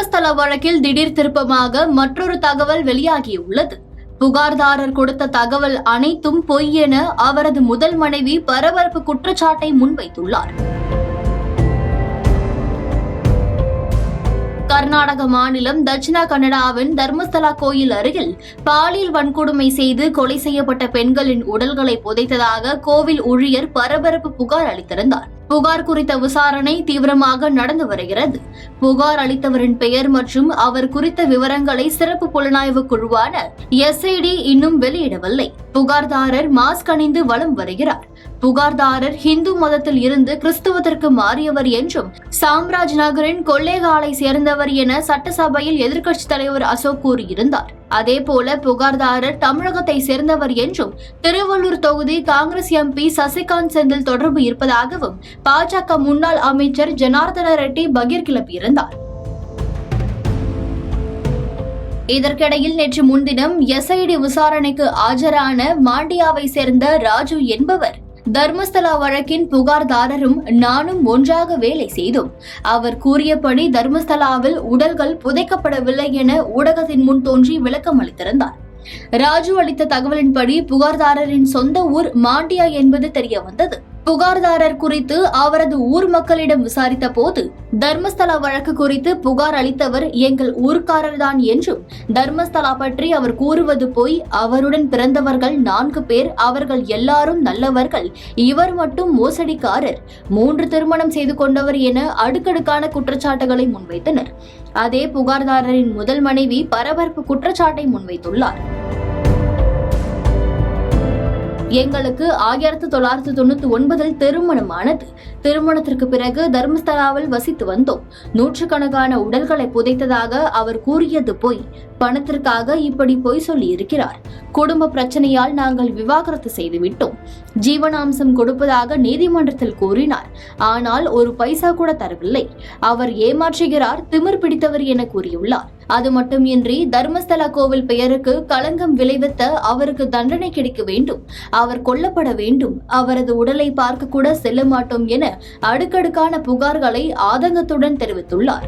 தர்மஸ்தல வழக்கில் திடீர் திருப்பமாக மற்றொரு தகவல் வெளியாகியுள்ளது. புகார்தாரர் கொடுத்த தகவல் அனைத்தும் பொய் என அவரது முதல் மனைவி பரபரப்பு குற்றச்சாட்டை முன்வைத்துள்ளார். கர்நாடக மாநிலம் தட்சிண கன்னடாவின் தர்மஸ்தலா கோயில் அருகில் பாலியல் வன்கொடுமை செய்து கொலை செய்யப்பட்ட பெண்களின் உடல்களை புதைத்ததாக கோவில் ஊழியர் பரபரப்பு புகார் அளித்திருந்தார். புகார் குறித்த விசாரணை தீவிரமாக நடந்து வருகிறது. புகார் அளித்தவரின் பெயர் மற்றும் அவர் குறித்த விவரங்களை சிறப்பு புலனாய்வு குழுவான SID இன்னும் வெளியிடவில்லை. புகார்தாரர் மாஸ்க் அணிந்து வலம் வருகிறார். புகார்தாரர் ஹிந்து மதத்தில் இருந்து கிறிஸ்துவத்திற்கு மாறியவர் என்றும் சாம்ராஜ் நகரின் கொள்ளேகாலை சேர்ந்தவர் என சட்டசபையில் எதிர்க்கட்சித் தலைவர் அசோக் கூறியிருந்தார். அதேபோல புகார்தாரர் தமிழகத்தை சேர்ந்தவர் என்றும் திருவள்ளூர் தொகுதி காங்கிரஸ் MP சசிகாந்த் செந்தில் தொடர்பு இருப்பதாகவும் பாஜக முன்னாள் அமைச்சர் ஜனார்தன ரெட்டி பகீர் கிளப்பியிருந்தார். இதற்கிடையில் நேற்று முன்தினம் SID விசாரணைக்கு ஆஜரான மாண்டியாவை சேர்ந்த ராஜு என்பவர் தர்மஸ்தலா வழக்கின் புகார்தாரரும் நானும் ஒன்றாக வேலை செய்தோம். அவர் கூறியபடி தர்மஸ்தலாவில் உடல்கள் புதைக்கப்படவில்லை என ஊடகத்தின் முன் தோன்றி விளக்கம் அளித்திருந்தார். ராஜு அளித்த தகவலின்படி புகார்தாரரின் சொந்த ஊர் மாண்டியா என்பது தெரிய வந்தது. புகார்தாரர் குறித்து அவரது ஊர் மக்களிடம் விசாரித்த போது தர்மஸ்தலா வழக்கு குறித்து புகார் அளித்தவர் எங்கள் ஊர்க்காரர் தான் என்றும், தர்மஸ்தலா பற்றி அவர் கூறுவது போய், அவருடன் பிறந்தவர்கள் 4 பேர், அவர்கள் எல்லாரும் நல்லவர்கள், இவர் மட்டும் மோசடிக்காரர், 3 திருமணம் செய்து கொண்டவர் என அடுக்கடுக்கான குற்றச்சாட்டுகளை முன்வைத்தனர். அதே புகார்தாரரின் முதல் மனைவி பரபரப்பு குற்றச்சாட்டை முன்வைத்துள்ளார். எங்களுக்கு 1999 திருமணமானது. திருமணத்திற்கு பிறகு தர்மஸ்தலாவில் வசித்து வந்தோம். 100கணக்கான உடல்களை புதைத்ததாக அவர் கூறியது பொய். பணத்திற்காக இப்படி பொய் சொல்லி இருக்கிறார். குடும்ப பிரச்சனையால் நாங்கள் விவாகரத்து செய்துவிட்டோம். ஜீவனாம்சம் கொடுப்பதாக நீதிமன்றத்தில் கூறினார். ஆனால் ஒரு பைசா கூட தரவில்லை. அவர் ஏமாற்றுகிறார், திமிர் பிடித்தவர் என கூறியுள்ளார். அது மட்டுமின்றி தர்மஸ்தலா கோவில் பெயருக்கு களங்கம் விளைவித்த அவருக்கு தண்டனை கிடைக்க வேண்டும், அவர் கொல்லப்பட வேண்டும், அவரது உடலை பார்க்க கூட செல்ல மாட்டோம் என அடுக்கடுக்கான புகார்களை ஆதங்கத்துடன் தெரிவித்துள்ளார்.